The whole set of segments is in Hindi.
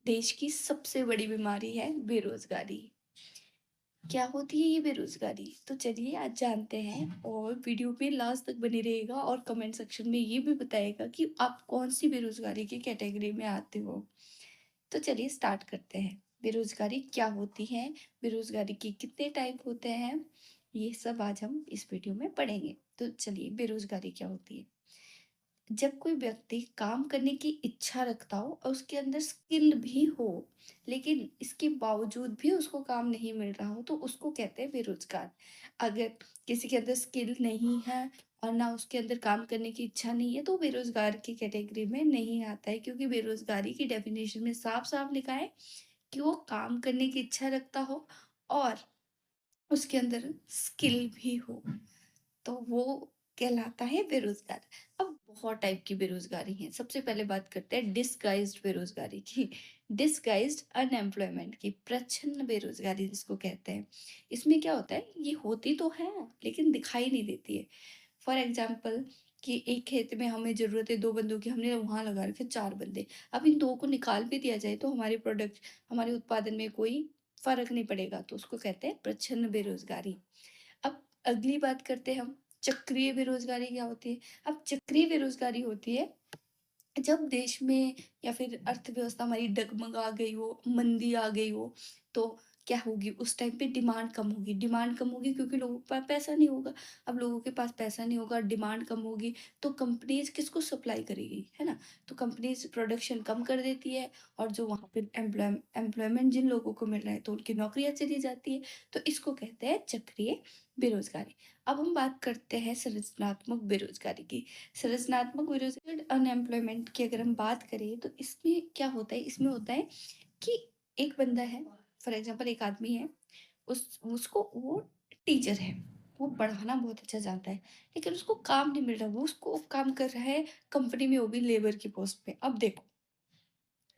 देश की सबसे बड़ी बीमारी है बेरोजगारी। क्या होती है ये बेरोजगारी? तो चलिए आज जानते हैं और वीडियो पे लास्ट तक बने रहिएगा और कमेंट सेक्शन में ये भी बताइएगा कि आप कौन सी बेरोजगारी की कैटेगरी में आते हो। तो चलिए स्टार्ट करते हैं। बेरोजगारी क्या होती है? बेरोजगारी के कितने टाइप होते हैं? ये सब आज हम इस वीडियो में पढ़ेंगे। तो चलिए बेरोजगारी क्या होती है? जब कोई व्यक्ति काम करने की इच्छा रखता हो और उसके अंदर स्किल भी हो, लेकिन इसके बावजूद भी उसको काम नहीं मिल रहा हो, तो उसको कहते हैं बेरोजगार। अगर किसी के अंदर स्किल नहीं है और ना उसके अंदर काम करने की इच्छा नहीं है, तो बेरोजगार की कैटेगरी में नहीं आता है, क्योंकि बेरोजगारी की डेफिनेशन में साफ साफ लिखा है कि वो काम करने की इच्छा रखता हो और उसके अंदर स्किल भी हो, तो वो कहलाता है बेरोजगार। अब बहुत टाइप की बेरोजगारी है। सबसे पहले बात करते हैं डिसगाइज्ड बेरोजगारी की। डिसगाइज्ड अनएम्प्लॉयमेंट की, प्रच्छन्न बेरोजगारी जिसको कहते हैं। इसमें क्या होता है, ये होती तो है लेकिन दिखाई नहीं देती है। फॉर एग्जाम्पल कि एक खेत में हमें जरूरत है 2 बंदों की, हमने वहां लगा रखे 4 बंदे। अब इन 2 को निकाल भी दिया जाए तो हमारे प्रोडक्ट, हमारे उत्पादन में कोई फर्क नहीं पड़ेगा, तो उसको कहते हैं प्रच्छन्न बेरोजगारी। अब अगली बात करते हैं हम, चक्रीय बेरोजगारी क्या होती है? अब चक्रीय बेरोजगारी होती है जब देश में या फिर अर्थव्यवस्था हमारी डगमगा गई हो, मंदी आ गई हो, तो क्या होगी उस टाइम पे? डिमांड कम होगी। डिमांड कम होगी क्योंकि लोगों के पास पैसा नहीं होगा। अब लोगों के पास पैसा नहीं होगा, डिमांड कम होगी, तो कंपनीज किसको सप्लाई करेगी, है ना? तो कंपनीज प्रोडक्शन कम कर देती है और जो वहाँ पे एम्प्लॉयमेंट जिन लोगों को मिल रहा है तो उनकी नौकरियां चली जाती है। तो इसको कहते हैं चक्रीय बेरोजगारी। अब हम बात करते हैं संरचनात्मक बेरोजगारी की। संरचनात्मक बेरोजगारी अनएम्प्लॉयमेंट की अगर हम बात करें तो इसमें क्या होता है? इसमें होता है कि एक बंदा है, फॉर एग्जांपल एक आदमी है, उस उसको वो टीचर है, वो पढ़ाना बहुत अच्छा जानता है, लेकिन उसको काम नहीं मिल रहा। वो उसको काम कर रहा है कंपनी में, वो भी लेबर की पोस्ट पे। अब देखो,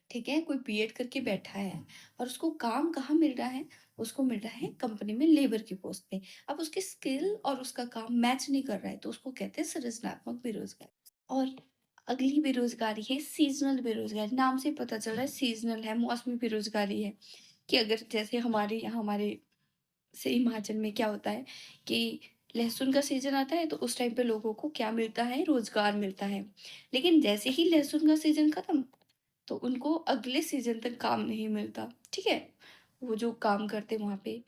ठीक है, कोई बीएड करके बैठा है और उसको काम कहाँ मिल रहा है? उसको मिल रहा है कंपनी में लेबर की पोस्ट पे। अब उसकी स्किल और उसका काम मैच नहीं कर रहा है, तो उसको कहते हैं संरचनात्मक बेरोजगारी। और अगली बेरोजगारी है सीजनल बेरोजगारी। नाम से पता चल रहा है सीजनल है, मौसमी बेरोजगारी है। कि अगर जैसे हमारे यहाँ, हमारे से हिमाचल में क्या होता है कि लहसुन का सीजन आता है तो उस टाइम पे लोगों को क्या मिलता है? रोजगार मिलता है। लेकिन जैसे ही लहसुन का सीजन खत्म, तो उनको अगले सीजन तक काम नहीं मिलता, ठीक है? वो जो काम करते हैं वहाँ पे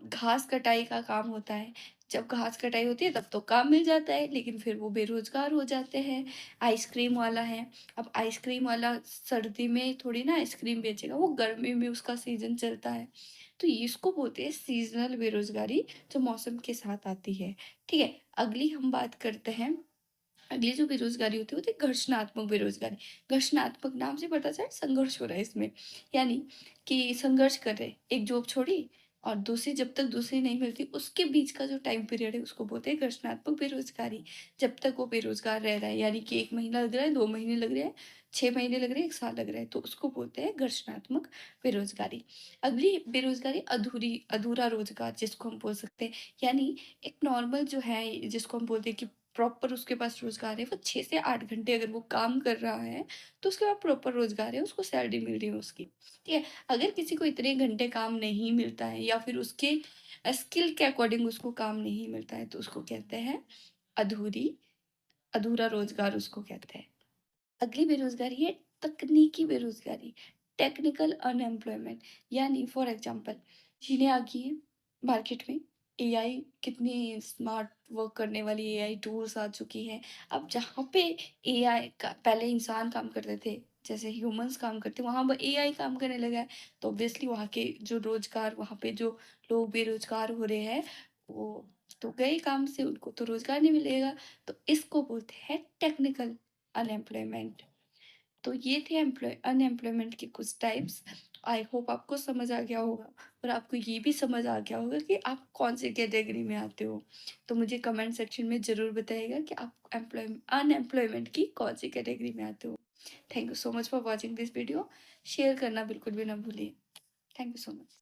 घास कटाई का काम होता है। जब घास कटाई होती है तब तो काम मिल जाता है, लेकिन फिर वो बेरोजगार हो जाते हैं। आइसक्रीम वाला है, अब आइसक्रीम वाला सर्दी में थोड़ी ना आइसक्रीम बेचेगा, वो गर्मी में उसका सीजन चलता है। तो ये इसको बोलते हैं सीजनल बेरोजगारी, जो मौसम के साथ आती है। ठीक है, अगली हम बात करते हैं। अगली जो बेरोजगारी होती है वो होती है घर्षणात्मक बेरोजगारी। घर्षणात्मक नाम से पता चला संघर्ष हो रहा है इसमें, यानी कि संघर्ष कर रहे, एक जॉब छोड़ी और दूसरी, जब तक दूसरी नहीं मिलती उसके बीच का जो टाइम पीरियड है उसको बोलते हैं घर्षणात्मक बेरोजगारी। जब तक वो बेरोजगार रह रहा है, यानी कि 1 महीना लग रहा है, 2 महीने लग रहे हैं, 6 महीने लग रहे हैं, 1 साल लग रहा है, तो उसको बोलते हैं घर्षणात्मक बेरोजगारी। अगली बेरोजगारी अधूरी, अधूरा रोजगार जिसको हम बोल सकते हैं, यानी एक नॉर्मल जो है जिसको हम बोलते हैं कि प्रॉपर उसके पास रोज़गार है, वो 6 से 8 घंटे अगर वो काम कर रहा है, तो उसके बाद प्रॉपर रोज़गार है, उसको सैलरी मिल रही है उसकी, ठीक है? अगर किसी को इतने घंटे काम नहीं मिलता है या फिर उसके स्किल के अकॉर्डिंग उसको काम नहीं मिलता है, तो उसको कहते हैं अधूरी, अधूरा रोज़गार उसको कहते हैं। अगली बेरोज़गारी है तकनीकी बेरोज़गारी, टेक्निकल अनएम्प्लॉयमेंट, यानी फॉर एग्ज़ाम्पल मशीनें आ गई हैं मार्केट में, एआई, कितनी स्मार्ट वर्क करने वाली एआई टूल्स आ चुकी हैं। अब जहाँ पे एआई का पहले इंसान काम करते थे, जैसे ह्यूमन्स काम करते, वहाँ अब एआई काम करने लगा है, तो ऑब्वियसली वहाँ के जो रोज़गार, वहाँ पे जो लोग बेरोज़गार हो रहे हैं, वो तो गए काम से, उनको तो रोज़गार नहीं मिलेगा। तो इसको बोलते हैं टेक्निकल अनएम्प्लॉयमेंट। तो ये थे एम्प्लॉय अनएम्प्लॉयमेंट के कुछ टाइप्स। आई होप आपको समझ आ गया होगा और आपको ये भी समझ आ गया होगा कि आप कौन सी कैटेगरी में आते हो। तो मुझे कमेंट सेक्शन में ज़रूर बताइएगा कि आप अनएम्प्लॉयमेंट की कौन सी कैटेगरी में आते हो। Thank you so much for watching this video. Share करना बिल्कुल भी ना भूलिए। Thank you so much.